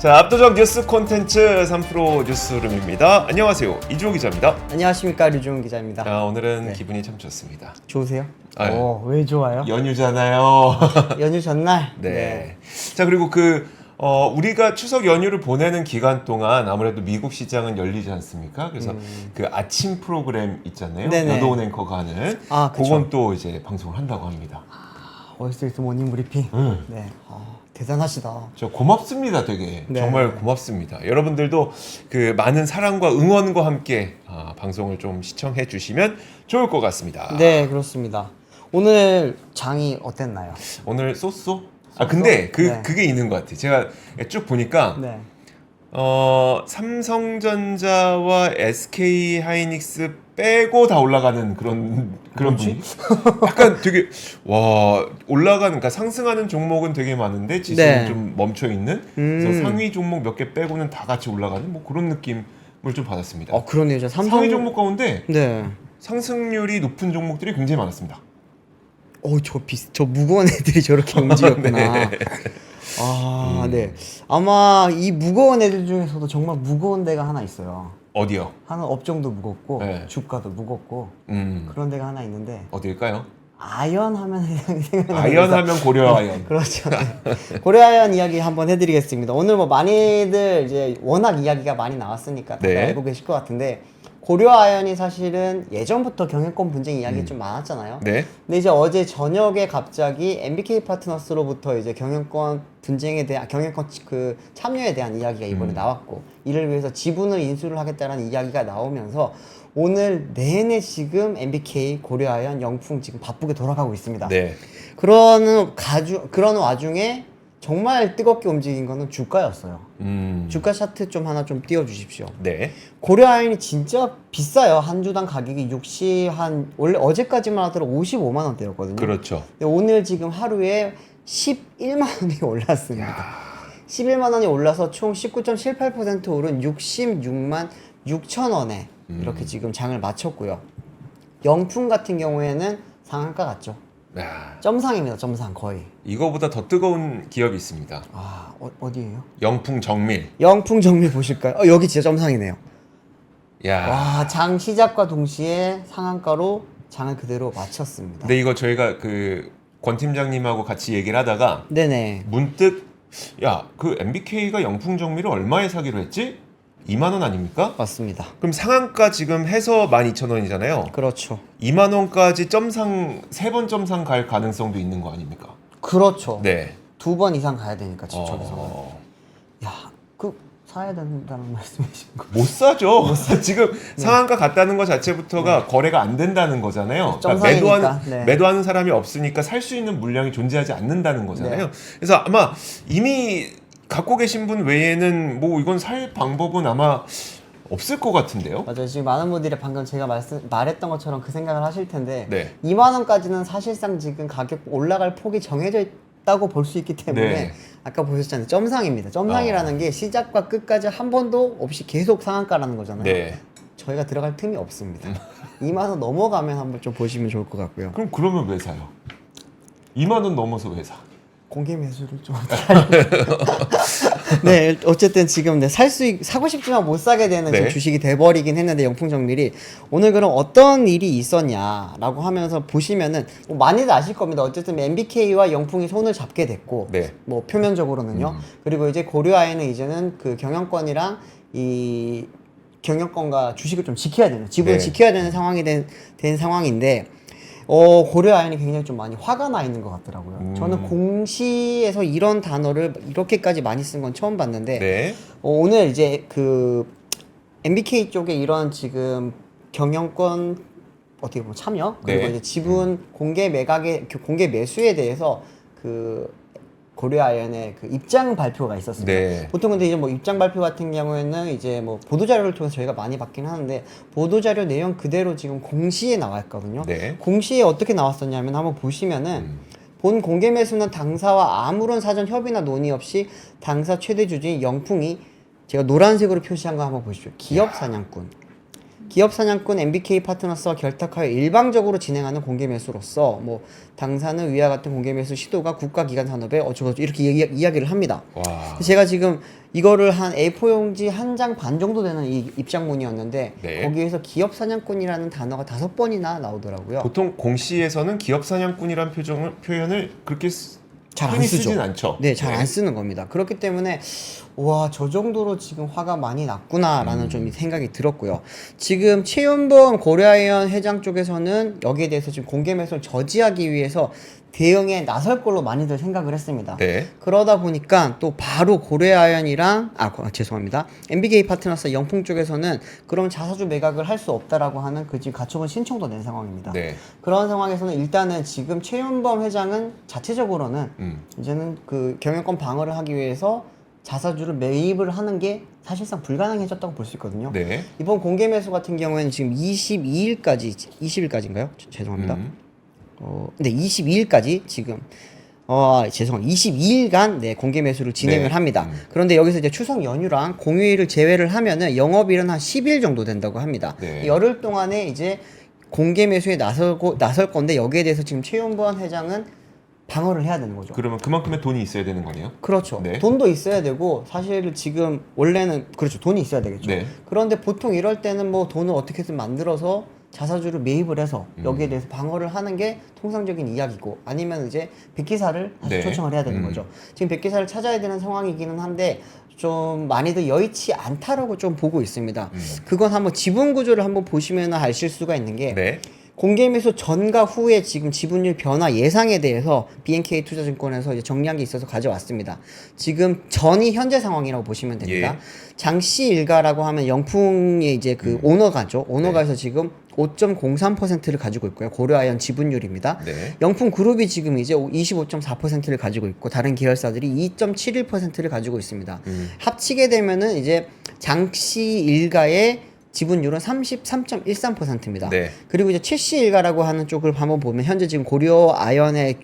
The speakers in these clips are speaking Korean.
자, 압도적 뉴스 콘텐츠 3프로 뉴스룸입니다. 안녕하세요, 이주호 기자입니다. 안녕하십니까, 류종훈 기자입니다. 자, 오늘은 네. 기분이 참 좋습니다. 좋으세요? 아, 왜 좋아요? 연휴잖아요. 연휴 전날? 네. 자, 그리고 우리가 추석 연휴를 보내는 기간 동안 아무래도 미국 시장은 열리지 않습니까? 그래서 그 아침 프로그램 있잖아요. 네네. 여도운 앵커가 하는. 아, 그쵸. 그건 또 이제 방송을 한다고 합니다. 월스트리트 모닝 브리핑. 네. 대단하시다. 저 고맙습니다, 되게. 네. 정말 고맙습니다. 여러분들도 그 많은 사랑과 응원과 함께 방송을 좀 시청해 주시면 좋을 것 같습니다. 네, 그렇습니다. 오늘 장이 어땠나요? 오늘 쏘쏘? 근데 네. 그게 있는 것 같아요. 제가 쭉 보니까 네. 삼성전자와 SK 하이닉스 빼고 다 올라가는 그런 분위기. 약간 되게 그러니까 상승하는 종목은 되게 많은데 지수는 네. 좀 멈춰 있는. 그래서 상위 종목 몇 개 빼고는 다 같이 올라가는 뭐 그런 느낌을 좀 받았습니다. 그러네요. 저 상위 종목 가운데 네. 상승률이 높은 종목들이 굉장히 많았습니다. 저 무거운 애들이 저렇게 움직였구나. 네. 아마 이 무거운 애들 중에서도 정말 무거운 데가 하나 있어요. 어디요? 하나 업종도 무겁고 네. 주가도 무겁고 그런 데가 하나 있는데 어딜까요? 아연 하면 생각나는 아연 하면 고려 아연. 그렇죠. 네. 고려아연 이야기 한번 해드리겠습니다. 오늘 뭐 많이들 이제 워낙 이야기가 많이 나왔으니까 다들 네. 알고 계실 것 같은데 고려아연이 사실은 예전부터 경영권 분쟁 이야기 좀 많았잖아요. 네. 근데 이제 어제 저녁에 갑자기 MBK 파트너스로부터 이제 경영권 분쟁에 대한 경영권 그 참여에 대한 이야기가 이번에 나왔고 이를 위해서 지분을 인수를 하겠다는 이야기가 나오면서 오늘 내내 지금 MBK, 고려아연, 영풍 지금 바쁘게 돌아가고 있습니다. 네. 그런 와중에 정말 뜨겁게 움직인 거는 주가였어요. 주가 차트 좀 하나 좀 띄워주십시오. 네. 고려아연이 진짜 비싸요. 한 주당 가격이 원래 어제까지만 하더라도 55만 원대였거든요. 그렇죠. 근데 오늘 지금 하루에 11만 원이 올랐습니다. 11만 원이 올라서 총 19.78% 오른 66만 6천 원에 이렇게 지금 장을 마쳤고요. 영풍 같은 경우에는 상한가 같죠. 점상입니다. 점상 거의. 이거보다 더 뜨거운 기업이 있습니다. 어디예요? 영풍 정밀. 영풍 정밀 보실까요? 여기 진짜 점상이네요. 야. 장 시작과 동시에 상한가로 장을 그대로 마쳤습니다. 근데 이거 저희가 권 팀장님하고 같이 얘기를 하다가 네네. 문득 그 MBK가 영풍 정밀을 얼마에 사기로 했지? 2만 원 아닙니까? 맞습니다. 그럼 상한가 지금 해서 12,000원이잖아요. 그렇죠. 2만 원까지 세 번 점상 갈 가능성도 있는 거 아닙니까? 그렇죠. 네. 2번 이상 가야 되니까 저기서는. 사야 된다는 말씀이신 거? 못 사죠. 지금 상한가 갔다는 것 자체부터가 거래가 안 된다는 거잖아요. 점상이니까. 매도하는 사람이 없으니까 살 수 있는 물량이 존재하지 않는다는 거잖아요. 네. 그래서 아마 이미 갖고 계신 분 외에는 뭐 이건 살 방법은 아마 없을 것 같은데요. 맞아요. 지금 많은 분들이 방금 제가 말했던 것처럼 그 생각을 하실 텐데 네. 2만 원까지는 사실상 지금 가격 올라갈 폭이 정해져 있다고 볼 수 있기 때문에 네. 아까 보셨잖아요. 점상입니다. 점상이라는 게 시작과 끝까지 한 번도 없이 계속 상한가라는 거잖아요. 네. 저희가 들어갈 틈이 없습니다. 2만 원 넘어가면 한번 좀 보시면 좋을 것 같고요. 그러면 왜 사요? 2만 원 넘어서 왜 사? 공개 매수를 좀 네, 어쨌든 지금 사고 싶지만 못 사게 되는 지금 주식이 돼버리긴 했는데 영풍정밀이 오늘 그럼 어떤 일이 있었냐라고 하면서 보시면은 뭐 많이들 아실 겁니다. 어쨌든 MBK와 영풍이 손을 잡게 됐고 뭐 표면적으로는요. 그리고 이제 고려아연은 이제는 그 경영권이랑 이 경영권과 주식을 좀 지켜야 되는 지분을 지켜야 되는 상황이 된 상황인데 고려아연이 굉장히 좀 많이 화가 나 있는 것 같더라고요. 저는 공시에서 이런 단어를 이렇게까지 많이 쓴 건 처음 봤는데 오늘 이제 그 MBK 쪽에 이런 지금 경영권 어떻게 보면 참여 그리고 이제 지분 공개 매수에 대해서 고려아연의 그 입장 발표가 있었습니다. 보통 근데 이제 뭐 입장 발표 같은 경우에는 이제 뭐 보도자료를 통해서 저희가 많이 받긴 하는데 보도자료 내용 그대로 지금 공시에 나와 있거든요. 공시에 어떻게 나왔었냐면 한번 보시면은 본 공개 매수는 당사와 아무런 사전 협의나 논의 없이 당사 최대 주주인 영풍이 제가 노란색으로 표시한 거 한번 보십시오. 기업 사냥꾼. 기업 사냥꾼 MBK 파트너스와 결탁하여 일방적으로 진행하는 공개 매수로서 뭐 당사는 위와 같은 공개 매수 시도가 국가기관 산업에 어쩌고저쩌고 이렇게 이야기를 합니다. 제가 지금 이거를 한 A4 용지 한 장 반 정도 되는 이 입장문이었는데 네. 거기에서 기업 사냥꾼이라는 단어가 5번이나 나오더라고요. 보통 공시에서는 기업 사냥꾼이란 표현을 그렇게 잘 안 흔히 쓰죠. 쓰진 않죠. 네, 잘 안 쓰는 겁니다. 그렇기 때문에 와, 저 정도로 지금 화가 많이 났구나라는 좀 생각이 들었고요. 지금 최윤범 고려아이언 회장 쪽에서는 여기에 대해서 지금 공개 매수를 저지하기 위해서 대응에 나설 걸로 많이들 생각을 했습니다. 네. 그러다 보니까 또 바로 고려아이언이랑 죄송합니다. MBK 파트너스 영풍 쪽에서는 그럼 자사주 매각을 할 수 없다라고 하는 그 지금 가처분 신청도 낸 상황입니다. 네. 그런 상황에서는 일단은 지금 최윤범 회장은 자체적으로는 이제는 그 경영권 방어를 하기 위해서 자사주를 매입을 하는 게 사실상 불가능해졌다고 볼 수 있거든요. 네. 이번 공개 매수 같은 경우에는 지금 20일까지인가요? 죄송합니다. 네, 22일까지 지금 죄송합니다. 22일간 네, 공개 매수를 진행을 네. 합니다. 그런데 여기서 이제 추석 연휴랑 공휴일을 제외를 하면은 영업일은 한 10일 정도 된다고 합니다. 네. 열흘 동안에 이제 공개 매수에 나설 건데 여기에 대해서 지금 최윤범 회장은 방어를 해야 되는 거죠. 그러면 그만큼의 돈이 있어야 되는 거네요. 그렇죠. 네. 돈도 있어야 되고 사실 지금 원래는 그렇죠. 돈이 있어야 되겠죠. 네. 그런데 보통 이럴 때는 뭐 돈을 어떻게든 만들어서 자사주를 매입을 해서 여기에 대해서 방어를 하는 게 통상적인 이야기고 아니면 이제 백기사를 다시 네. 초청을 해야 되는 거죠. 지금 백기사를 찾아야 되는 상황이기는 한데 좀 많이들 여의치 않다라고 좀 보고 있습니다. 그건 한번 지분 구조를 한번 보시면 아실 수가 있는 게 네. 공개 매수 전과 후에 지금 지분율 변화 예상에 대해서 BNK 투자증권에서 이제 정리한 게 있어서 가져왔습니다. 지금 전이 현재 상황이라고 보시면 됩니다. 예. 장씨 일가라고 하면 영풍의 이제 그 오너가죠. 오너가에서 지금 5.03%를 가지고 있고요. 고려아이언 지분율입니다. 네. 영풍 그룹이 지금 이제 25.4%를 가지고 있고 다른 계열사들이 2.71%를 가지고 있습니다. 합치게 되면은 이제 장씨 일가의 지분율은 33.13%입니다. 네. 그리고 이제 최씨 일가라고 하는 쪽을 한번 보면 현재 지금 고려 아이언의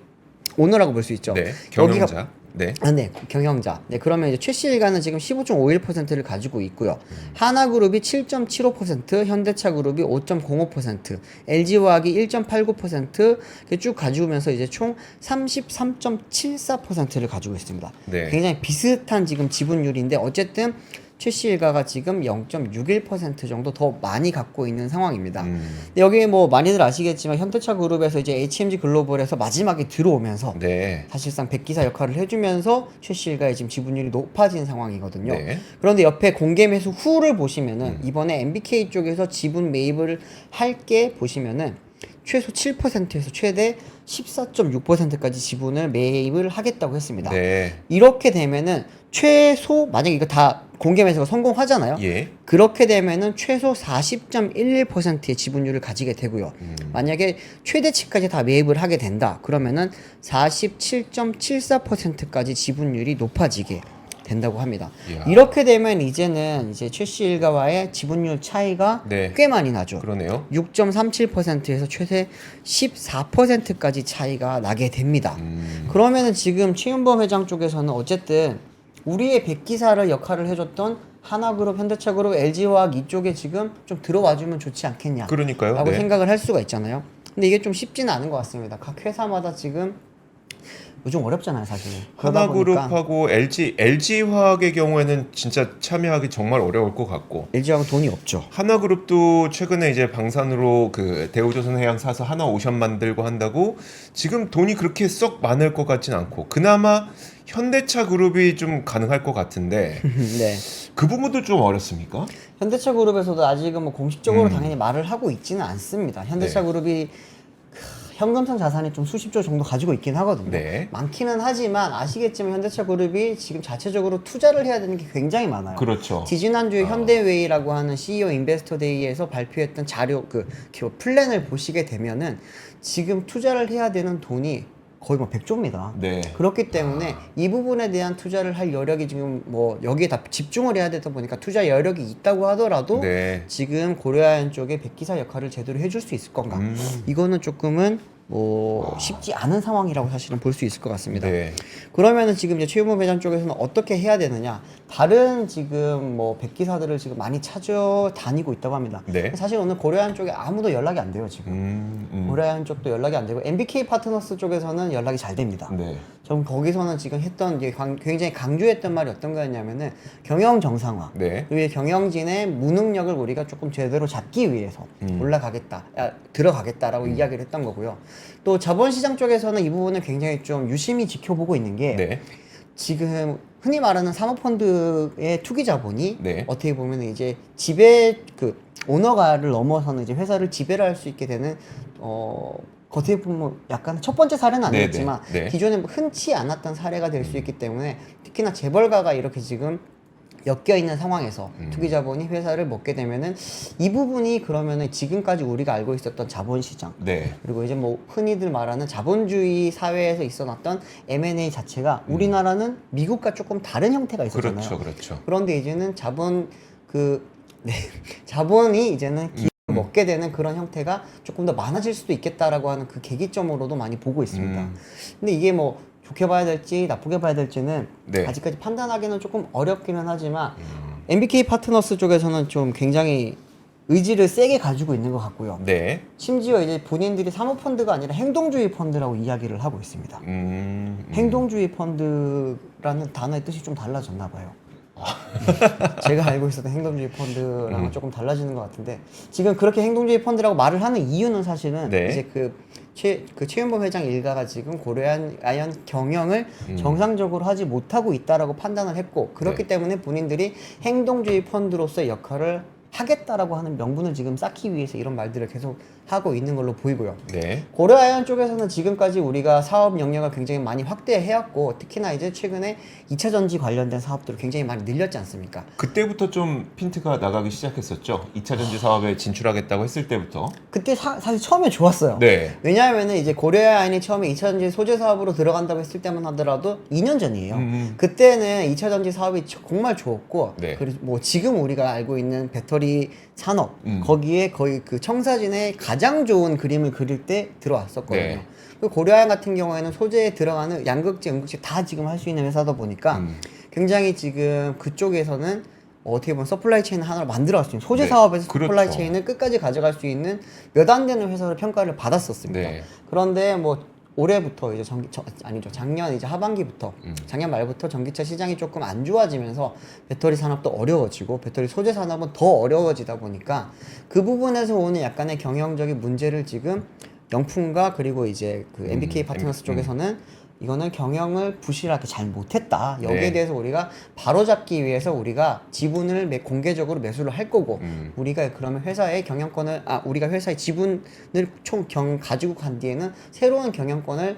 오너라고 볼 수 있죠. 네. 경영자. 네. 네, 경영자. 네, 그러면 이제 최씨 일가는 지금 15.51%를 가지고 있고요. 하나그룹이 7.75%, 현대차그룹이 5.05%, LG화학이 1.89% 이렇게 쭉 가지고면서 이제 총 33.74%를 가지고 있습니다. 네. 굉장히 비슷한 지금 지분율인데 어쨌든 최씨 일가가 지금 0.61% 정도 더 많이 갖고 있는 상황입니다. 근데 여기 뭐 많이들 아시겠지만 현대차 그룹에서 이제 HMG 글로벌에서 마지막에 들어오면서 네. 사실상 백기사 역할을 해주면서 최씨 일가의 지금 지분율이 높아진 상황이거든요. 네. 그런데 옆에 공개 매수 후를 보시면은 이번에 MBK 쪽에서 지분 매입을 할 게 보시면은 최소 7%에서 최대 14.6%까지 지분을 매입을 하겠다고 했습니다. 네. 이렇게 되면은 최소 만약에 이거 다 공개 매수가 성공하잖아요. 예. 그렇게 되면은 최소 40.11%의 지분율을 가지게 되고요. 만약에 최대치까지 다 매입을 하게 된다. 그러면은 47.74%까지 지분율이 높아지게 된다고 합니다. 이야. 이렇게 되면 이제는 이제 최씨 일가와의 지분율 차이가 네. 꽤 많이 나죠. 그러네요. 6.37%에서 최대 14%까지 차이가 나게 됩니다. 그러면은 지금 최윤범 회장 쪽에서는 어쨌든 우리의 백기사를 역할을 해줬던 하나그룹, 현대차그룹, LG화학 이쪽에 지금 좀 들어와주면 좋지 않겠냐 그러니까요. 라고 네. 생각을 할 수가 있잖아요. 근데 이게 좀 쉽지는 않은 것 같습니다. 각 회사마다 지금 요즘 어렵잖아요, 사실은. 그러다 보니까 하나그룹하고 LG화학의 경우에는 진짜 참여하기 정말 어려울 것 같고 LG화학은 돈이 없죠. 하나그룹도 최근에 이제 방산으로 그 대우조선해양 사서 하나오션 만들고 한다고 지금 돈이 그렇게 썩 많을 것 같진 않고 그나마 현대차그룹이 좀 가능할 것 같은데 네. 그 부분도 좀 어렵습니까? 현대차그룹에서도 아직은 뭐 공식적으로 당연히 말을 하고 있지는 않습니다. 현대차그룹이 현금성 자산이 좀 수십조 정도 가지고 있긴 하거든요. 네. 많기는 하지만 아시겠지만 현대차그룹이 지금 자체적으로 투자를 해야 되는 게 굉장히 많아요. 그렇죠. 지지난주에 현대웨이라고 하는 CEO 인베스터데이에서 발표했던 자료 그 플랜을 보시게 되면은 지금 투자를 해야 되는 돈이 거의 뭐 100조입니다. 네. 그렇기 때문에 이 부분에 대한 투자를 할 여력이 지금 뭐 여기에 다 집중을 해야 되다 보니까 투자 여력이 있다고 하더라도 네. 지금 고려아이언 쪽에 백기사 역할을 제대로 해줄 수 있을 건가? 이거는 조금은 뭐 쉽지 않은 상황이라고 사실은 볼 수 있을 것 같습니다. 네. 그러면은 지금 이제 최윤범 회장 쪽에서는 어떻게 해야 되느냐? 다른 지금 뭐 백기사들을 지금 많이 찾아다니고 있다고 합니다. 네. 사실 오늘 고려아연 쪽에 아무도 연락이 안 돼요 지금. 고려아연 쪽도 연락이 안 되고 MBK 파트너스 쪽에서는 연락이 잘 됩니다. 네. 전 거기서는 지금 했던 이제 굉장히 강조했던 말이 어떤 거였냐면은 경영 정상화. 네. 그리고 경영진의 무능력을 우리가 조금 제대로 잡기 위해서 올라가겠다, 들어가겠다라고 이야기를 했던 거고요. 또 자본시장 쪽에서는 이 부분을 굉장히 좀 유심히 지켜보고 있는 게 네. 지금 흔히 말하는 사모펀드의 투기 자본이 네. 어떻게 보면 이제 지배 그 오너가를 넘어서는 이제 회사를 지배를 할 수 있게 되는 어떻게 보면 약간 첫 번째 사례는 아니겠지만 네, 네. 기존에 흔치 않았던 사례가 될 수 있기 때문에 특히나 재벌가가 이렇게 지금 엮여 있는 상황에서 투기 자본이 회사를 먹게 되면은 이 부분이 그러면은 지금까지 우리가 알고 있었던 자본시장 네. 그리고 이제 뭐 흔히들 말하는 자본주의 사회에서 있어났던 M&A 자체가 우리나라는 미국과 조금 다른 형태가 있었잖아요. 그렇죠, 그렇죠. 그런데 이제는 자본이 이제는 먹게 되는 그런 형태가 조금 더 많아질 수도 있겠다라고 하는 그 계기점으로도 많이 보고 있습니다. 근데 이게 뭐 좋게 봐야 될지 나쁘게 봐야 될지는 네. 아직까지 판단하기는 조금 어렵기는 하지만 MBK 파트너스 쪽에서는 좀 굉장히 의지를 세게 가지고 있는 것 같고요. 네. 심지어 이제 본인들이 사모펀드가 아니라 행동주의 펀드라고 이야기를 하고 있습니다. 행동주의 펀드라는 단어의 뜻이 좀 달라졌나 봐요. 제가 알고 있었던 행동주의 펀드랑은 조금 달라지는 것 같은데 지금 그렇게 행동주의 펀드라고 말을 하는 이유는 사실은 네. 이제 최윤범 회장 일가가 지금 고려아연 경영을 정상적으로 하지 못하고 있다라고 판단을 했고 그렇기 네. 때문에 본인들이 행동주의 펀드로서의 역할을 하겠다라고 하는 명분을 지금 쌓기 위해서 이런 말들을 계속 하고 있는 걸로 보이고요. 네. 고려아연 쪽에서는 지금까지 우리가 사업 영역을 굉장히 많이 확대해왔고 특히나 이제 최근에 2차 전지 관련된 사업들을 굉장히 많이 늘렸지 않습니까? 그때부터 좀 핀트가 나가기 시작했었죠. 2차 전지 사업에 진출하겠다고 했을 때부터. 그때 사실 처음에 좋았어요. 네. 왜냐하면은 이제 고려아연이 처음에 2차 전지 소재 사업으로 들어간다고 했을 때만 하더라도 2년 전이에요. 그때는 2차 전지 사업이 정말 좋았고 네. 그리고 뭐 지금 우리가 알고 있는 배터리 산업 거기에 거의 그 청사진의 가장 좋은 그림을 그릴 때 들어왔었거든요. 네. 그리고 고려아연 같은 경우에는 소재에 들어가는 양극재, 음극재 다 지금 할 수 있는 회사다 보니까 굉장히 지금 그쪽에서는 어떻게 보면 서플라이 체인 하나를 만들어 갈 수 있는 소재 네, 사업에서 그렇죠. 서플라이 체인을 끝까지 가져갈 수 있는 몇 안 되는 회사로 평가를 받았었습니다. 네. 그런데 뭐 올해부터 이제 아니죠 작년 이제 하반기부터 작년 말부터 전기차 시장이 조금 안 좋아지면서 배터리 산업도 어려워지고 배터리 소재 산업은 더 어려워지다 보니까 그 부분에서 오는 약간의 경영적인 문제를 지금 영풍과 그리고 이제 그 MBK 파트너스 쪽에서는 이거는 경영을 부실하게 잘 못했다. 여기에 네. 대해서 우리가 바로잡기 위해서 우리가 지분을 공개적으로 매수를 할 거고 우리가 그러면 회사의 경영권을 우리가 회사의 지분을 가지고 간 뒤에는 새로운 경영권을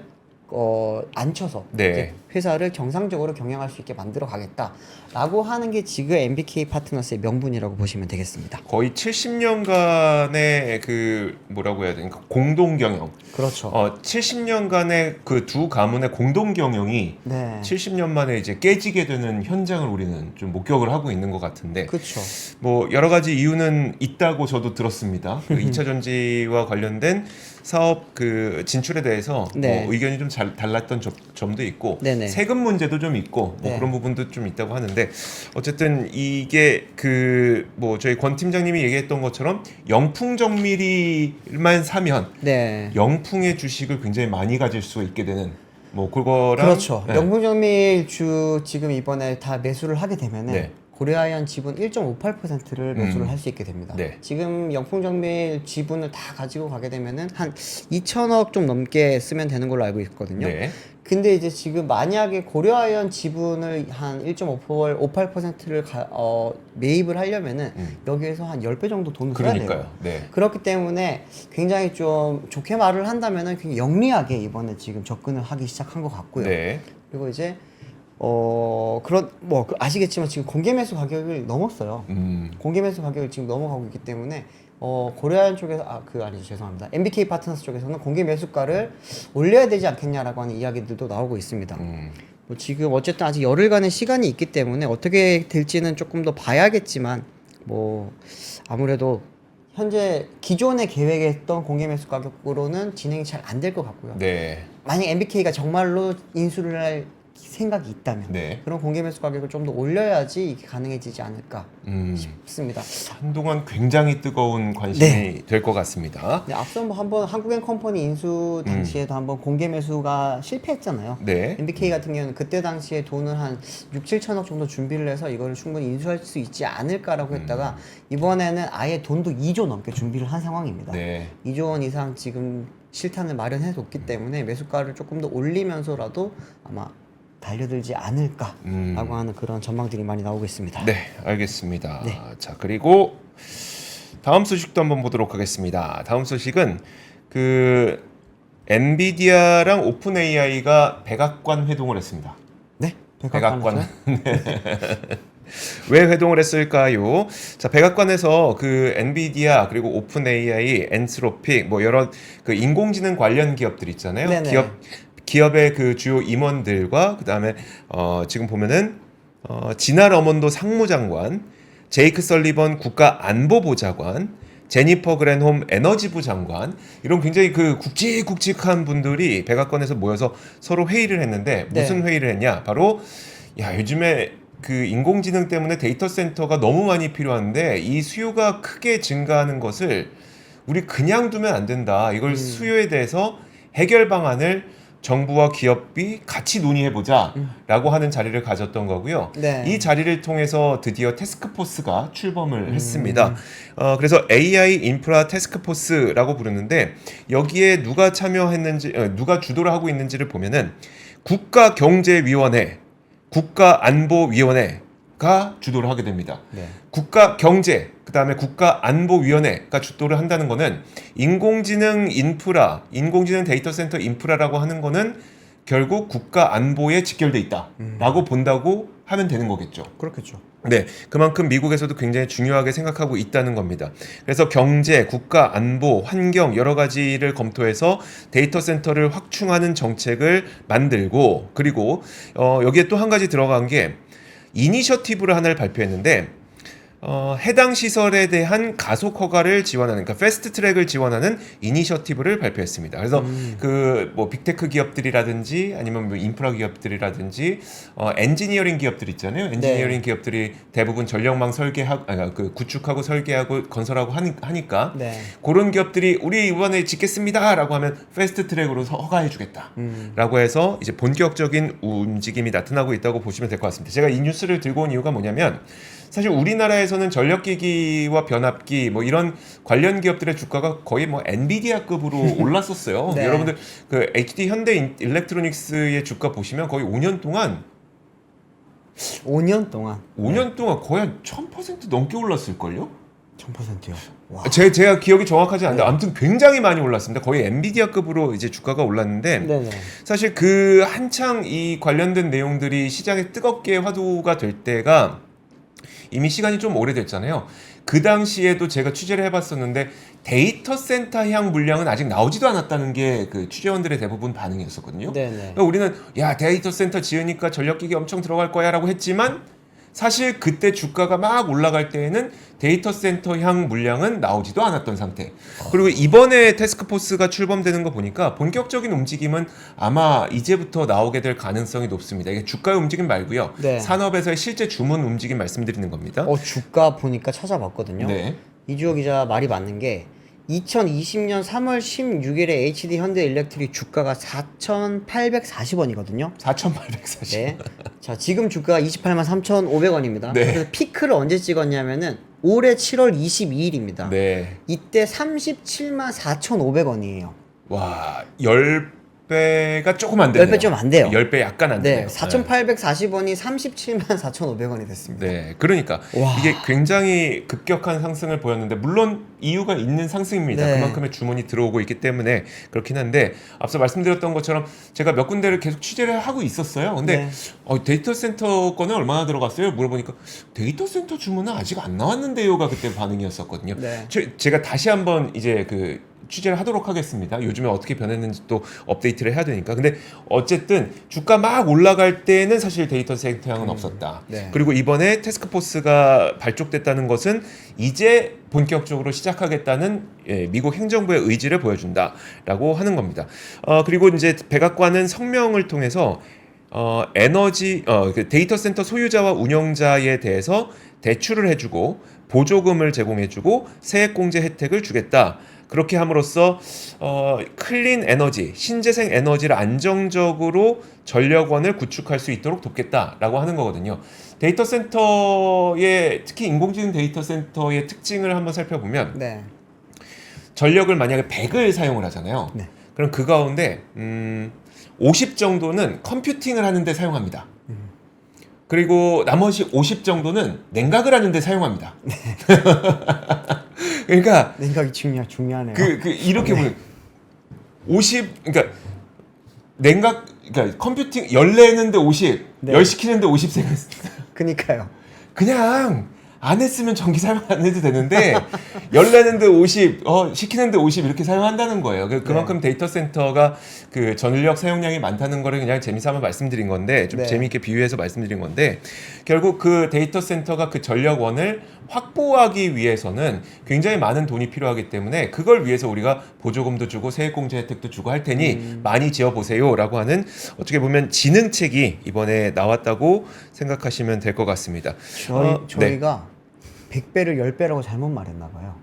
앉혀서 네. 이제 회사를 정상적으로 경영할 수 있게 만들어 가겠다라고 하는 게 지금 MBK 파트너스의 명분이라고 보시면 되겠습니다. 거의 70년간의 그 뭐라고 해야 되나 공동 경영. 그렇죠. 70년간의 그 두 가문의 공동 경영이 네. 70년 만에 이제 깨지게 되는 현장을 우리는 좀 목격을 하고 있는 것 같은데 그렇죠. 뭐 여러 가지 이유는 있다고 저도 들었습니다. 그 2차 전지와 관련된 사업 그 진출에 대해서 네. 뭐 의견이 좀 달랐던 점도 있고 네네. 세금 문제도 좀 있고 뭐 네. 그런 부분도 좀 있다고 하는데 어쨌든 이게 그 뭐 저희 권 팀장님이 얘기했던 것처럼 영풍 정밀이만 사면 네. 영풍의 주식을 굉장히 많이 가질 수 있게 되는 뭐 그거랑 그렇죠. 네. 영풍정밀주 지금 이번에 다 매수를 하게 되면은 네. 고려아연 지분 1.58%를 매수를 할 수 있게 됩니다. 네. 지금 영풍정밀 지분을 다 가지고 가게 되면은 한 2천억 좀 넘게 쓰면 되는 걸로 알고 있거든요. 네. 근데 이제 지금 만약에 고려아연 지분을 한 1.58%를 매입을 하려면은 여기에서 한 10배 정도 돈을 써야 돼요. 그러니까요. 네. 그렇기 때문에 굉장히 좀 좋게 말을 한다면은 굉장히 영리하게 이번에 지금 접근을 하기 시작한 것 같고요. 네. 그리고 이제 아시겠지만 지금 공개 매수 가격을 넘었어요. 공개 매수 가격을 지금 넘어가고 있기 때문에 고려아연 쪽에서 죄송합니다. MBK 파트너스 쪽에서는 공개 매수가를 올려야 되지 않겠냐라고 하는 이야기들도 나오고 있습니다. 뭐 지금 어쨌든 아직 열흘간의 시간이 있기 때문에 어떻게 될지는 조금 더 봐야겠지만 뭐 아무래도 현재 기존에 계획했던 공개 매수 가격으로는 진행이 잘 안 될 것 같고요. 네. 만약 MBK가 정말로 인수를 할 생각이 있다면 네. 그런 공개 매수 가격을 좀 더 올려야지 이게 가능해지지 않을까 싶습니다. 한동안 굉장히 뜨거운 관심이 될 것 같습니다. 네, 앞서 뭐 한번 한국엔컴퍼니 인수 당시에도 한번 공개 매수가 실패했잖아요. 네. MBK 같은 경우는 그때 당시에 돈을 한 6, 7천억 정도 준비를 해서 이거를 충분히 인수할 수 있지 않을까라고 했다가 이번에는 아예 돈도 2조 넘게 준비를 한 상황입니다. 네. 2조 원 이상 지금 실탄을 마련해 뒀기 때문에 매수가를 조금 더 올리면서라도 아마 달려들지 않을까라고 하는 그런 전망들이 많이 나오고 있습니다. 네, 알겠습니다. 네. 자, 그리고 다음 소식도 한번 보도록 하겠습니다. 다음 소식은 그 엔비디아랑 오픈 AI가 백악관 회동을 했습니다. 네, 백악관. 왜 회동을 했을까요? 자, 백악관에서 그 엔비디아 그리고 오픈 AI, 엔스로픽 뭐 여러 그 인공지능 관련 기업들 있잖아요. 네네. 기업의 그 주요 임원들과 그다음에 지금 보면은 지나 러먼도 상무장관, 제이크 설리번 국가안보보좌관, 제니퍼 그랜홈 에너지부 장관 이런 굉장히 그 굵직굵직한 분들이 백악관에서 모여서 서로 회의를 했는데 무슨 회의를 했냐? 바로 야, 요즘에 그 인공지능 때문에 데이터 센터가 너무 많이 필요한데 이 수요가 크게 증가하는 것을 우리 그냥 두면 안 된다. 이걸 수요에 대해서 해결 방안을 정부와 기업이 같이 논의해보자 라고 하는 자리를 가졌던 거고요. 네. 이 자리를 통해서 드디어 태스크포스가 출범을 했습니다. 그래서 AI 인프라 태스크포스라고 부르는데 여기에 누가 참여했는지, 누가 주도를 하고 있는지를 보면은 국가경제위원회, 국가안보위원회가 주도를 하게 됩니다. 네. 국가경제, 그 다음에 국가안보위원회가 주도를 한다는 거는 인공지능 인프라, 인공지능 데이터 센터 인프라라고 하는 거는 결국 국가안보에 직결돼 있다라고 본다고 하면 되는 거겠죠. 그렇겠죠. 네, 그만큼 미국에서도 굉장히 중요하게 생각하고 있다는 겁니다. 그래서 경제, 국가, 안보, 환경 여러 가지를 검토해서 데이터 센터를 확충하는 정책을 만들고 그리고 여기에 또 한 가지 들어간 게 이니셔티브를 하나를 발표했는데 해당 시설에 대한 가속 허가를 지원하는, 그러니까 패스트 트랙을 지원하는 이니셔티브를 발표했습니다. 그래서 그 뭐 빅테크 기업들이라든지 아니면 뭐 인프라 기업들이라든지 엔지니어링 기업들 있잖아요. 엔지니어링 기업들이 대부분 전력망 설계하고 그 구축하고 설계하고 건설하고 하니까 네. 그런 기업들이 우리 이번에 짓겠습니다라고 하면 패스트 트랙으로 허가해주겠다라고 해서 이제 본격적인 움직임이 나타나고 있다고 보시면 될 것 같습니다. 제가 이 뉴스를 들고 온 이유가 뭐냐면 사실 우리나라에서는 전력기기와 변압기 뭐 이런 관련 기업들의 주가가 거의 뭐 엔비디아급으로 올랐었어요. 네. 여러분들 그 HD 현대 일렉트로닉스의 주가 보시면 거의 5년 동안 5년 동안 5년 동안 거의 한 1000% 넘게 올랐을걸요? 1000%요. 와. 제가 기억이 정확하지 않는데 아무튼 굉장히 많이 올랐습니다. 거의 엔비디아급으로 이제 주가가 올랐는데 네네. 사실 그 한창 이 관련된 내용들이 시장에 뜨겁게 화두가 될 때가 이미 시간이 좀 오래됐잖아요. 그 당시에도 제가 취재를 해봤었는데 데이터 센터 향 물량은 아직 나오지도 않았다는 게 그 취재원들의 대부분 반응이었었거든요. 네네. 그러니까 우리는 야 데이터 센터 지으니까 전력기기 엄청 들어갈 거야라고 했지만 사실 그때 주가가 막 올라갈 때에는 데이터 센터 향 물량은 나오지도 않았던 상태. 그리고 이번에 태스크포스가 출범되는 거 보니까 본격적인 움직임은 아마 이제부터 나오게 될 가능성이 높습니다. 이게 주가의 움직임 말고요. 네. 산업에서의 실제 주문 움직임 말씀드리는 겁니다. 주가 보니까 찾아봤거든요. 네. 이주호 기자 말이 맞는 게 2020년 3월 16일에 HD 현대 일렉트릭 주가가 4,840원이거든요. 4,840. 네. 자, 지금 주가가 28만 3,500원입니다. 네. 그래서 피크를 언제 찍었냐면은 올해 7월 22일입니다. 네. 이때 37만 4,500원이에요. 와, 10배가 조금 안 되네요. 10배 좀 안 돼요. 10배 약간 안 되네요. 네. 4,840원이 37만 4,500원이 됐습니다. 네, 그러니까 와. 이게 굉장히 급격한 상승을 보였는데 물론 이유가 있는 상승입니다. 네. 그만큼의 주문이 들어오고 있기 때문에 그렇긴 한데 앞서 말씀드렸던 것처럼 제가 몇 군데를 계속 취재를 하고 있었어요. 근데 네. 데이터 센터 거는 얼마나 들어갔어요? 물어보니까 데이터 센터 주문은 아직 안 나왔는데요가 그때 반응이었었거든요. 네. 제가 다시 한번 이제 그 취재를 하도록 하겠습니다. 요즘에 어떻게 변했는지 또 업데이트를 해야 되니까. 근데 어쨌든 주가 막 올라갈 때는 사실 데이터 센터 향은 없었다. 네. 그리고 이번에 태스크포스가 발족됐다는 것은 이제 본격적으로 시작하겠다는 미국 행정부의 의지를 보여준다라고 하는 겁니다. 그리고 이제 백악관은 성명을 통해서 그 데이터 센터 소유자와 운영자에 대해서 대출을 해주고 보조금을 제공해주고 세액공제 혜택을 주겠다. 그렇게 함으로써 클린 에너지, 신재생 에너지를 안정적으로 전력원을 구축할 수 있도록 돕겠다라고 하는 거거든요. 데이터 센터의 특히 인공지능 데이터 센터의 특징을 한번 살펴보면 네. 전력을 만약에 100을 사용을 하잖아요. 네. 그럼 그 가운데 50 정도는 컴퓨팅을 하는데 사용합니다. 그리고 나머지 50 정도는 냉각을 하는데 사용합니다. 그러니까 생각이 중요하네요. 이렇게 보면 50 그러니까 그러니까 컴퓨팅 열 내는데 50, 네. 열 식히는데 50 그니까요. 그냥 안 했으면 전기 사용 안 해도 되는데 열 내는데 50, 식히는데 50 이렇게 사용한다는 거예요. 그만큼 데이터 센터가 그 전력 사용량이 많다는 거를 그냥 재미삼아 말씀드린 건데 좀 네. 재미있게 비유해서 말씀드린 건데 결국 그 데이터 센터가 그 전력원을 확보하기 위해서는 굉장히 많은 돈이 필요하기 때문에 그걸 위해서 우리가 보조금도 주고 세액공제 혜택도 주고 할 테니 많이 지어보세요라고 하는 어떻게 보면 진흥책이 이번에 나왔다고 생각하시면 될 것 같습니다. 저희가 100배를 10배라고 잘못 말했나 봐요.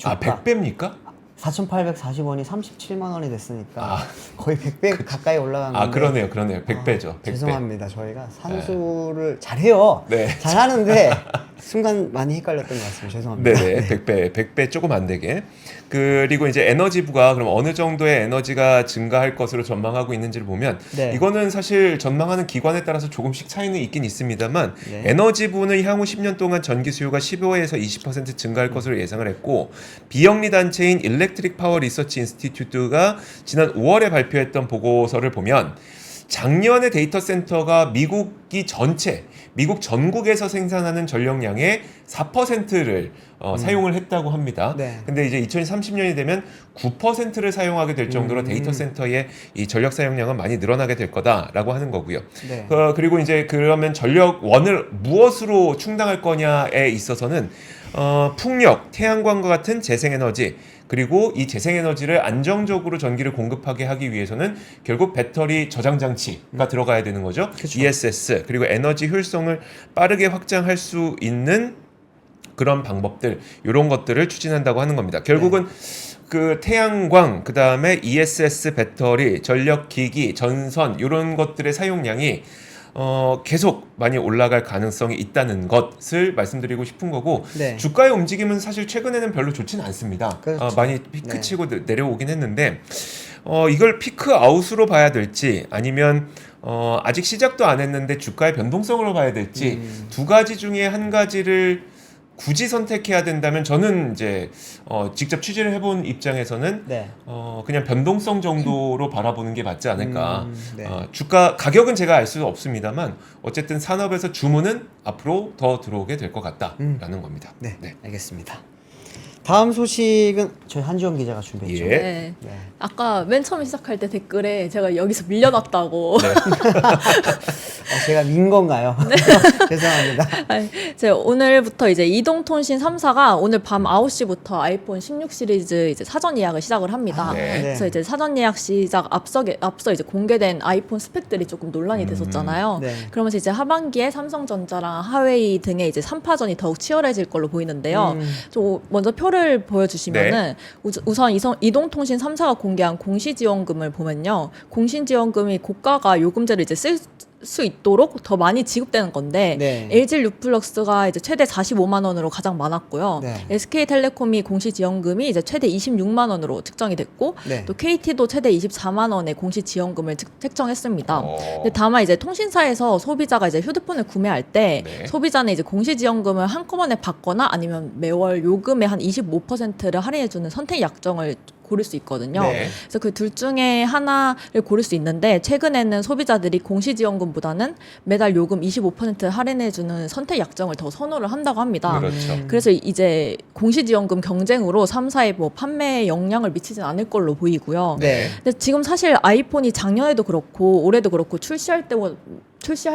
아, 100배입니까? 4,840원이 37만 원이 됐으니까 거의 100배 가까이 올라간 건데. 그러네요. 100배죠. 100배. 죄송합니다. 저희가 산수를 잘해요. 네. 잘하는데 순간 많이 헷갈렸던 것 같습니다. 죄송합니다. 네네. 100배 조금 안 되게. 그리고 이제 에너지부가 그럼 어느 정도의 에너지가 증가할 것으로 전망하고 있는지를 보면 네. 이거는 사실 전망하는 기관에 따라서 조금씩 차이는 있긴 있습니다만 네. 에너지부는 향후 10년 동안 전기 수요가 15에서 20% 증가할 것으로 예상을 했고 비영리 단체인 일렉트릭 파워 리서치 인스티튜트가 지난 5월에 발표했던 보고서를 보면 작년에 데이터 센터가 미국 전국에서 생산하는 전력량의 4%를 사용을 했다고 합니다. 네. 근데 이제 2030년이 되면 9%를 사용하게 될 정도로 데이터 센터의 이 전력 사용량은 많이 늘어나게 될 거다라고 하는 거고요. 네. 그리고 이제 그러면 전력원을 무엇으로 충당할 거냐에 있어서는 풍력, 태양광과 같은 재생에너지 그리고 이 재생에너지를 안정적으로 전기를 공급하게 하기 위해서는 결국 배터리 저장 장치가 들어가야 되는 거죠. 그쵸. ESS 그리고 에너지 효율성을 빠르게 확장할 수 있는 그런 방법들 이런 것들을 추진한다고 하는 겁니다. 결국은 그 태양광 그다음에 ESS 배터리, 전력기기, 전선 이런 것들의 사용량이 계속 많이 올라갈 가능성이 있다는 것을 말씀드리고 싶은 거고 네. 주가의 움직임은 사실 최근에는 별로 좋지는 않습니다. 그렇죠. 많이 피크치고 내려오긴 했는데 이걸 피크 아웃으로 봐야 될지 아니면 아직 시작도 안 했는데 주가의 변동성으로 봐야 될지 두 가지 중에 한 가지를 굳이 선택해야 된다면 저는 이제 직접 취재를 해본 입장에서는 네. 그냥 변동성 정도로 바라보는 게 맞지 않을까. 네. 주가 가격은 제가 알 수 없습니다만 어쨌든 산업에서 주문은 앞으로 더 들어오게 될 것 같다라는 겁니다. 네. 알겠습니다. 다음 소식은 저희 한지원 기자가 준비했죠. 예. 네. 네. 아까 맨 처음에 시작할 때 댓글에 제가 여기서 밀려났다고. 제가 민 건가요? 죄송합니다. 아니, 제가 오늘부터 이제 이동통신 3사가 오늘 밤 9시부터 아이폰 16 시리즈 이제 사전 예약을 시작을 합니다. 네. 그래서 이제 사전 예약 시작 앞서 이제 공개된 아이폰 스펙들이 조금 논란이 됐었잖아요. 네. 그러면서 이제 하반기에 삼성전자랑 하웨이 등의 이제 3파전이 더욱 치열해질 걸로 보이는데요. 좀 먼저 표를 보여주시면은 우선 이동통신 3사가 공개한 공시지원금을 보면요. 공시지원금이 고가가 요금제를 이제 쓸 수 있도록 더 많이 지급되는 건데 네. LG 뉴플럭스가 이제 최대 45만 원으로 가장 많았고요. 네. SK텔레콤이 공시지원금이 이제 최대 26만 원으로 측정이 됐고 네. 또 KT도 최대 24만 원의 공시지원금을 책정했습니다. 어. 근데 다만 이제 통신사에서 소비자가 이제 휴대폰을 구매할 때 네. 소비자는 이제 공시지원금을 한꺼번에 받거나 아니면 매월 요금의 한 25%를 할인해주는 선택 약정을 고를 수 있거든요. 네. 그래서 그 둘 중에 하나를 고를 수 있는데 최근에는 소비자들이 공시지원금보다는 매달 요금 25% 할인해주는 선택 약정을 더 선호를 한다고 합니다. 그렇죠. 그래서 이제 공시지원금 경쟁으로 3사의 뭐 판매에 영향을 미치진 않을 걸로 보이고요. 네. 근데 지금 사실 아이폰이 작년에도 그렇고 올해도 그렇고 출시할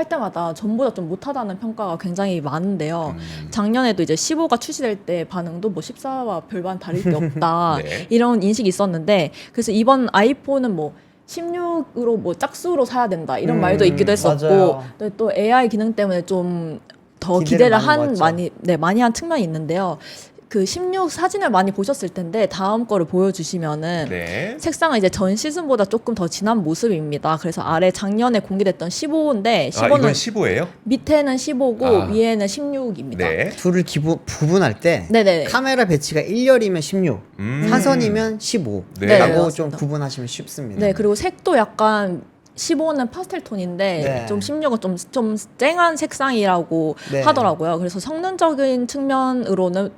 때마다 전보다 좀 못하다는 평가가 굉장히 많은데요. 작년에도 이제 15가 출시될 때 반응도 뭐 14와 별반 다를 게 없다 네. 이런 인식이 있었는데 그래서 이번 아이폰은 뭐 16으로 뭐 짝수로 사야 된다 이런 말도 있기도 했었고 맞아요. 근데 또 AI 기능 때문에 좀 더 기대를 기대를 많이 모았죠. 많이 한 측면이 있는데요. 그 16 사진을 많이 보셨을 텐데 다음 거를 보여주시면은 네. 색상은 이제 전 시즌보다 조금 더 진한 모습입니다. 그래서 아래 작년에 공개됐던 15인데 15는 이건 15예요? 밑에는 15고 아. 위에는 16입니다. 네. 둘을 부분할 때 네네. 카메라 배치가 1열이면 16, 사선이면 15라고 네, 좀 맞습니다. 구분하시면 쉽습니다. 네, 그리고 색도 약간 15는 파스텔 톤인데 네. 좀 16은 좀 쨍한 색상이라고 네. 하더라고요. 그래서 성능적인 측면으로도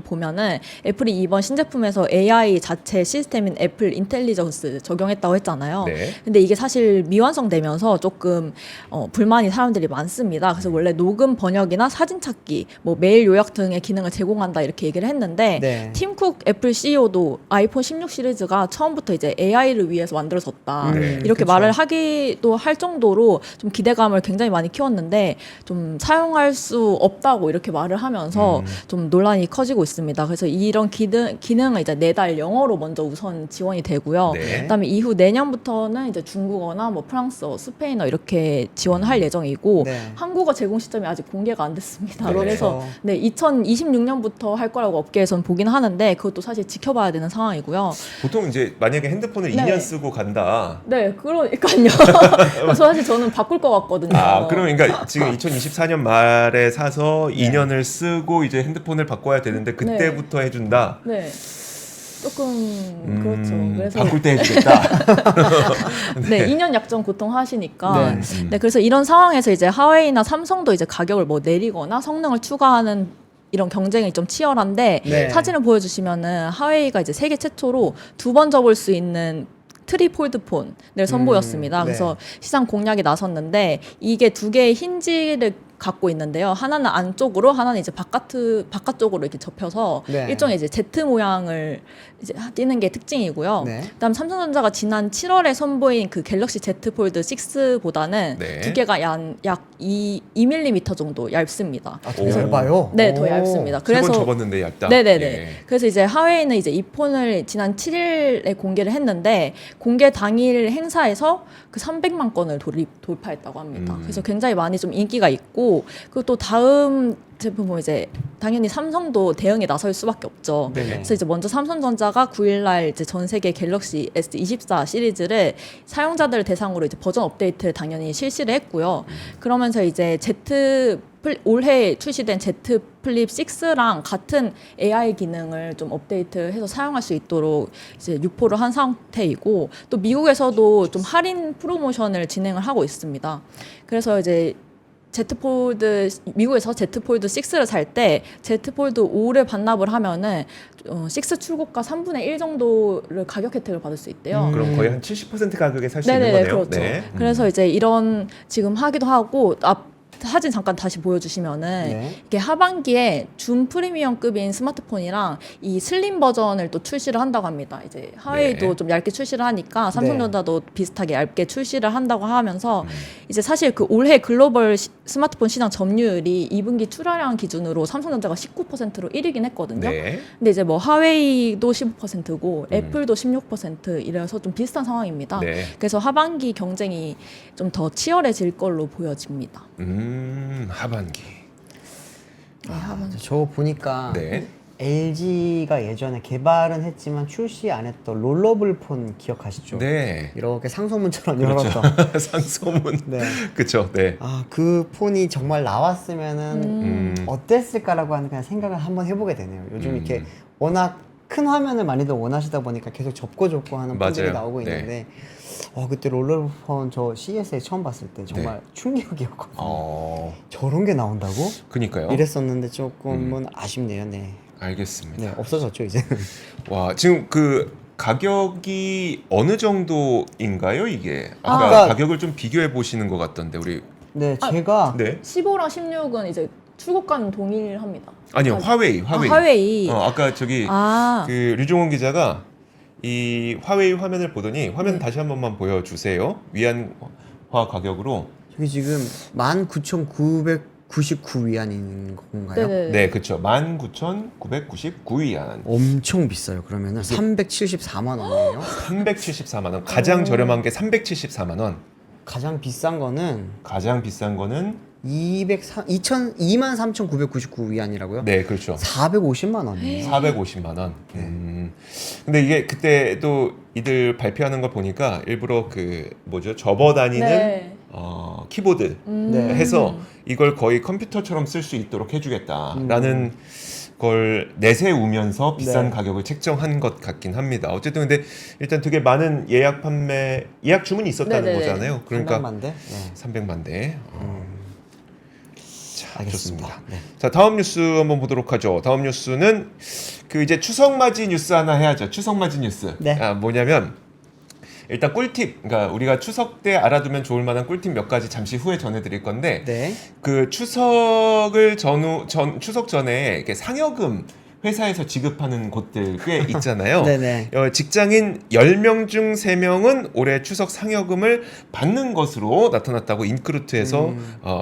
보면은 애플이 이번 신제품에서 AI 자체 시스템인 애플 인텔리전스 적용했다고 했잖아요. 네. 근데 이게 사실 미완성되면서 조금 불만이 사람들이 많습니다. 그래서 원래 녹음 번역이나 사진 찾기, 뭐 메일 요약 등의 기능을 제공한다 이렇게 얘기를 했는데 네. 팀 쿡 애플 CEO도 아이폰 16 시리즈가 처음부터 이제 AI를 위해서 만들어졌다 네. 이렇게 그쵸. 말을 하기도 할 정도로 좀 기대감을 굉장히 많이 키웠는데 좀 사용할 수 없다고 이렇게 말을 하면서 좀 논란이 커지고 있습니다. 그래서 이런 기능은 이제 내달 영어로 먼저 우선 지원이 되고요. 네. 그다음에 이후 내년부터는 이제 중국어나 뭐 프랑스어, 스페인어 이렇게 지원할 예정이고 네. 한국어 제공 시점이 아직 공개가 안 됐습니다. 그렇죠. 그래서 네, 2026년부터 할 거라고 업계에선 보긴 하는데 그것도 사실 지켜봐야 되는 상황이고요. 보통 이제 만약에 핸드폰을 네. 2년 쓰고 간다. 네, 그러니까요. 그래서 사실 저는 바꿀 것 같거든요. 아, 그러니까 지금 2024년 말에 사서 2년을 쓰고 이제 핸드폰을 바꿔야 되는데 그때부터 해준다. 네. 조금 그렇죠. 그래서 바꿀 때 해주겠다. 네, 2년 약정 보통 하시니까. 네. 네, 그래서 이런 상황에서 이제 하웨이나 삼성도 이제 가격을 뭐 내리거나 성능을 추가하는 이런 경쟁이 좀 치열한데 네. 사진을 보여주시면은 하웨이가 이제 세계 최초로 2번 접을 수 있는 트리 폴드 폰을 선보였습니다. 네. 그래서 시장 공략에 나섰는데 이게 두 개의 힌지를 갖고 있는데요. 하나는 안쪽으로, 하나는 이제 바깥쪽으로 이렇게 접혀서 네. 일종의 이제 Z 모양을 이제 띄는 게 특징이고요. 네. 그다음 삼성전자가 지난 7월에 선보인 그 갤럭시 Z 폴드 6보다는 네. 두께가 약 2mm 정도 얇습니다. 아, 되게 얇아요. 네, 더 오. 얇습니다. 세번 그래서 접었는데 얇다. 네네네. 예. 그래서 이제 하웨이는 이제 이 폰을 지난 7일에 공개를 했는데 공개 당일 행사에서 그 300만 건을 돌파했다고 합니다. 그래서 굉장히 많이 좀 인기가 있고 그리고 또 다음 제품 보면 이제 당연히 삼성도 대응에 나설 수밖에 없죠. 네. 그래서 이제 먼저 삼성전자가 9일날 이제 전 세계 갤럭시 S24 시리즈를 사용자들을 대상으로 이제 버전 업데이트를 당연히 실시를 했고요. 그러면서 이제 올해 출시된 Z 플립 6랑 같은 AI 기능을 좀 업데이트해서 사용할 수 있도록 이제 유포를 한 상태이고 또 미국에서도 좀 할인 프로모션을 진행을 하고 있습니다. 그래서 이제 미국에서 Z 폴드 6를 살 때 Z 폴드 5를 반납을 하면은 6 출고가 3분의 1 정도를 가격 혜택을 받을 수 있대요. 그럼 거의 한 70% 가격에 살 수 있는 네네네, 거네요. 그렇죠. 네. 그래서 이제 이런 지금 하기도 하고 사진 잠깐 다시 보여주시면은 네. 이게 하반기에 준 프리미엄급인 스마트폰이랑 이 슬림 버전을 또 출시를 한다고 합니다. 이제 하웨이도 네. 좀 얇게 출시를 하니까 삼성전자도 비슷하게 얇게 출시를 한다고 하면서 이제 사실 그 올해 글로벌 스마트폰 시장 점유율이 2분기 출하량 기준으로 삼성전자가 19%로 1위긴 했거든요. 네. 근데 이제 뭐 하웨이도 15%고 애플도 16% 이래서 좀 비슷한 상황입니다. 네. 그래서 하반기 경쟁이 좀 더 치열해질 걸로 보여집니다. 하반기. 저거 보니까 네. LG가 예전에 개발은 했지만 출시 안 했던 롤러블 폰 기억하시죠? 네. 이렇게 상소문처럼 그렇죠. 열었던. 상소문. 네. 그렇죠. 네. 아, 그 폰이 정말 나왔으면은 어땠을까라고 하는 그냥 생각을 한번 해보게 되네요. 요즘 이렇게 워낙 큰 화면을 많이들 원하시다 보니까 계속 접고 하는 폰들이 맞아요. 나오고 네. 있는데 그때 롤러폰 저 CES에 처음 봤을 때 정말 충격이었거든요. 저런 게 나온다고? 그니까요. 이랬었는데 조금은 아쉽네요. 네. 알겠습니다. 네, 없어졌죠 이제. 와, 지금 그 가격이 어느 정도인가요, 이게? 아까 아까- 가격을 좀 비교해 보시는 것 같던데 우리. 네, 아, 제가 네. 15랑 16은 이제 출고가는 동일합니다. 아니요, 화웨이. 화웨이. 아까 저기 아, 그 류종원 기자가 이 화웨이 화면을 보더니 화면 네. 다시 한 번만 보여주세요. 위안화 가격으로. 저기 지금 19,999위안인 건가요? 네네. 네, 그렇죠. 19,999위안. 엄청 비싸요. 그러면은 374만 원이에요. 374만 원. 가장 저렴한 게 374만 원. 가장 비싼 거는 가장 비싼 거는 23,999위안이라고요? 네, 그렇죠. 450만 원이에요. 450만 원. 근데 이게 그때도 이들 발표하는 걸 보니까 일부러 그 뭐죠? 접어 다니는 네. 키보드 네. 해서 이걸 거의 컴퓨터처럼 쓸 수 있도록 해주겠다라는 걸 내세우면서 비싼 네. 가격을 책정한 것 같긴 합니다. 어쨌든 근데 일단 되게 많은 예약 주문이 있었다는 네네네. 거잖아요. 그러니까 300만 대? 네. 300만 대. 자, 알겠습니다. 좋습니다. 네. 자, 다음 뉴스 한번 보도록 하죠. 다음 뉴스는 그 이제 추석 맞이 뉴스 하나 해야죠. 추석 맞이 뉴스. 네. 뭐냐면 일단 꿀팁. 그러니까 우리가 추석 때 알아두면 좋을 만한 꿀팁 몇 가지 잠시 후에 전해드릴 건데 네. 그 추석 전에 이렇게 상여금 회사에서 지급하는 곳들 꽤 있잖아요. 네네. 직장인 10명 중 3명은 올해 추석 상여금을 받는 것으로 나타났다고 인크루트에서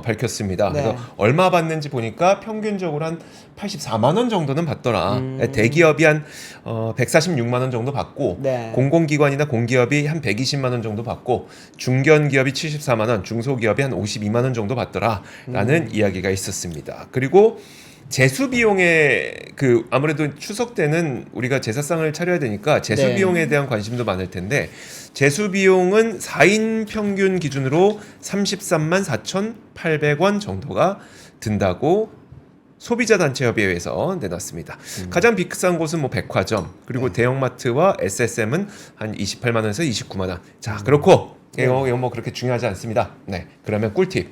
밝혔습니다. 네. 그래서 얼마 받는지 보니까 평균적으로 한 84만 원 정도는 받더라. 대기업이 한 146만 원 정도 받고 네. 공공기관이나 공기업이 한 120만 원 정도 받고 중견기업이 74만 원, 중소기업이 한 52만 원 정도 받더라라는 이야기가 있었습니다. 그리고 제수 비용에 그 아무래도 추석 때는 우리가 제사상을 차려야 되니까 제수 네. 비용에 대한 관심도 많을 텐데 제수 비용은 4인 평균 기준으로 33만 4,800원 정도가 든다고 소비자단체협의회에서 내놨습니다. 가장 비싼 곳은 뭐 백화점 그리고 대형마트와 SSM은 한 28만 원에서 29만 원. 자, 그렇고 이거 뭐 그렇게 중요하지 않습니다. 네, 그러면 꿀팁.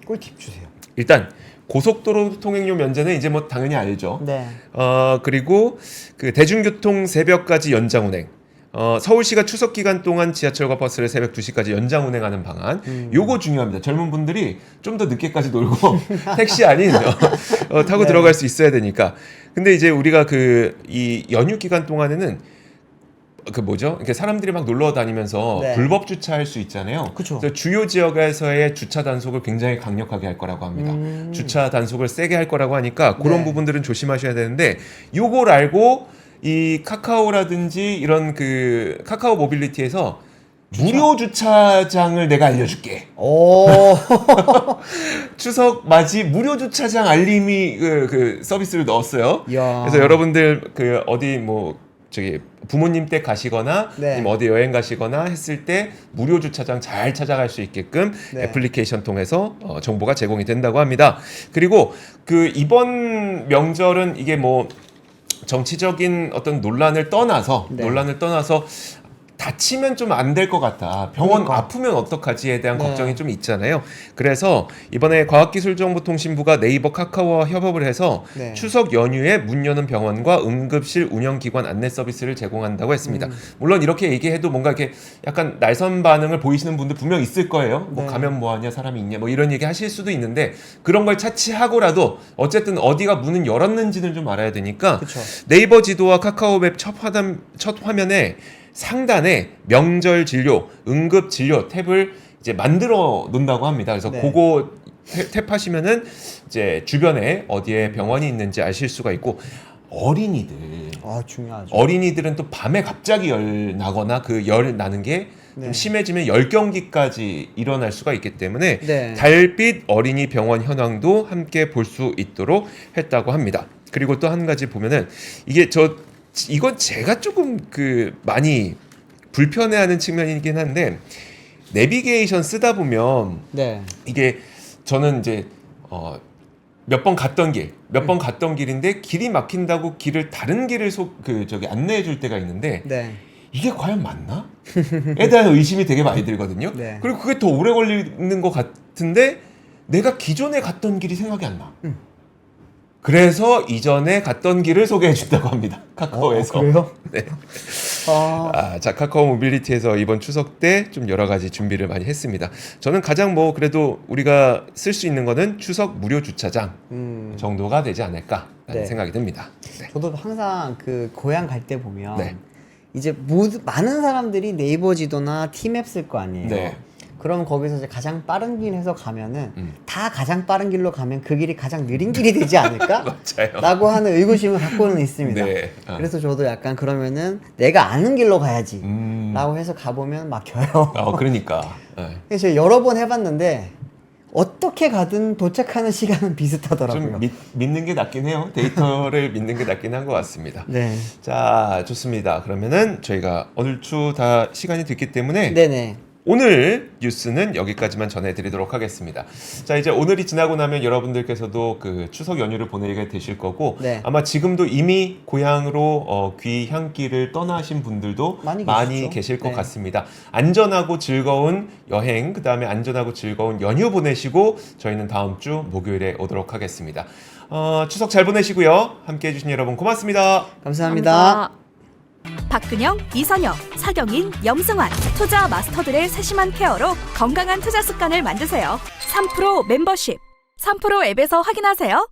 꿀팁 주세요. 일단 고속도로 통행료 면제는 이제 뭐 당연히 알죠. 네. 그리고 그 대중교통 새벽까지 연장 운행. 서울시가 추석 기간 동안 지하철과 버스를 새벽 2시까지 연장 운행하는 방안. 요거 중요합니다. 젊은 분들이 좀 더 늦게까지 놀고 택시 아닌 타고 네. 들어갈 수 있어야 되니까. 근데 이제 우리가 그 이 연휴 기간 동안에는 그 뭐죠? 이렇게 사람들이 막 놀러 다니면서 네. 불법 주차할 수 있잖아요. 그쵸. 그래서 주요 지역에서의 주차 단속을 굉장히 강력하게 할 거라고 합니다. 주차 단속을 세게 할 거라고 하니까 그런 네. 부분들은 조심하셔야 되는데 요걸 알고 이 카카오라든지 이런 그 카카오 모빌리티에서 무료 주차장을 내가 알려줄게. 오. 추석 맞이 무료 주차장 알림이 그 서비스를 넣었어요. 이야. 그래서 여러분들 그 어디 뭐 저기 부모님 댁 가시거나 네. 아니면 어디 여행 가시거나 했을 때 무료 주차장 잘 찾아갈 수 있게끔 네. 애플리케이션 통해서 정보가 제공이 된다고 합니다. 그리고 그 이번 명절은 이게 뭐 정치적인 어떤 논란을 떠나서 네. 다치면 좀 안 될 것 같다. 병원 그러니까. 아프면 어떡하지에 대한 네. 걱정이 좀 있잖아요. 그래서 이번에 과학기술정보통신부가 네이버 카카오와 협업을 해서 네. 추석 연휴에 문 여는 병원과 응급실 운영기관 안내 서비스를 제공한다고 했습니다. 물론 이렇게 얘기해도 뭔가 이렇게 약간 날선 반응을 보이시는 분들 분명 있을 거예요. 뭐 네. 가면 뭐하냐, 사람이 있냐, 뭐 이런 얘기 하실 수도 있는데 그런 걸 차치하고라도 어쨌든 어디가 문은 열었는지는 좀 알아야 되니까 그쵸. 네이버 지도와 카카오맵 첫 화면에 상단에 명절 진료, 응급 진료 탭을 이제 만들어 놓는다고 합니다. 그래서 네. 그거 탭하시면은 이제 주변에 어디에 병원이 있는지 아실 수가 있고 어린이들 아, 중요하죠. 어린이들은 또 밤에 갑자기 열 나거나 그 열 나는 게 좀 네. 심해지면 열경기까지 일어날 수가 있기 때문에 네. 달빛 어린이 병원 현황도 함께 볼 수 있도록 했다고 합니다. 그리고 또 한 가지 보면은 이건 제가 조금 그 많이 불편해하는 측면이긴 한데 내비게이션 쓰다 보면 네. 이게 저는 이제 몇 번 갔던 길인데 길이 막힌다고 다른 길을 안내해 줄 때가 있는데 네. 이게 과연 맞나? 에 대한 의심이 되게 많이 들거든요. 네. 그리고 그게 더 오래 걸리는 것 같은데 내가 기존에 갔던 길이 생각이 안 나. 그래서 이전에 갔던 길을 소개해 준다고 합니다. 카카오에서. 그래요? 네. 아, 자, 카카오 모빌리티에서 이번 추석 때 좀 여러 가지 준비를 많이 했습니다. 저는 가장 뭐 그래도 우리가 쓸 수 있는 거는 추석 무료 주차장 정도가 되지 않을까라는 네. 생각이 듭니다. 네. 저도 항상 그 고향 갈 때 보면 네. 이제 많은 사람들이 네이버 지도나 티맵 쓸 거 아니에요. 네. 그러면 거기서 이제 가장 빠른 길 해서 가면은 다 가장 빠른 길로 가면 그 길이 가장 느린 길이 되지 않을까? 맞아요. 라고 하는 의구심을 갖고는 있습니다. 네. 그래서 저도 약간 그러면은 내가 아는 길로 가야지 라고 해서 가보면 막혀요. 그러니까. 네. 그래서 제가 여러 번 해봤는데 어떻게 가든 도착하는 시간은 비슷하더라고요. 좀 믿는 게 낫긴 해요. 데이터를 믿는 게 낫긴 한 것 같습니다. 네. 자, 좋습니다. 그러면은 저희가 얼추 다 시간이 됐기 때문에 네네. 오늘 뉴스는 여기까지만 전해드리도록 하겠습니다. 자, 이제 오늘이 지나고 나면 여러분들께서도 그 추석 연휴를 보내게 되실 거고 네. 아마 지금도 이미 고향으로 귀향길을 떠나신 분들도 많이 많이 계시죠? 계실 것 네. 같습니다. 안전하고 즐거운 여행, 그 다음에 안전하고 즐거운 연휴 보내시고 저희는 다음 주 목요일에 오도록 하겠습니다. 추석 잘 보내시고요. 함께 해주신 여러분 고맙습니다. 감사합니다. 감사합니다. 박근영, 이선영, 사경인, 염승환 투자 마스터들의 세심한 케어로 건강한 투자 습관을 만드세요. 3프로 멤버십 3프로 앱에서 확인하세요.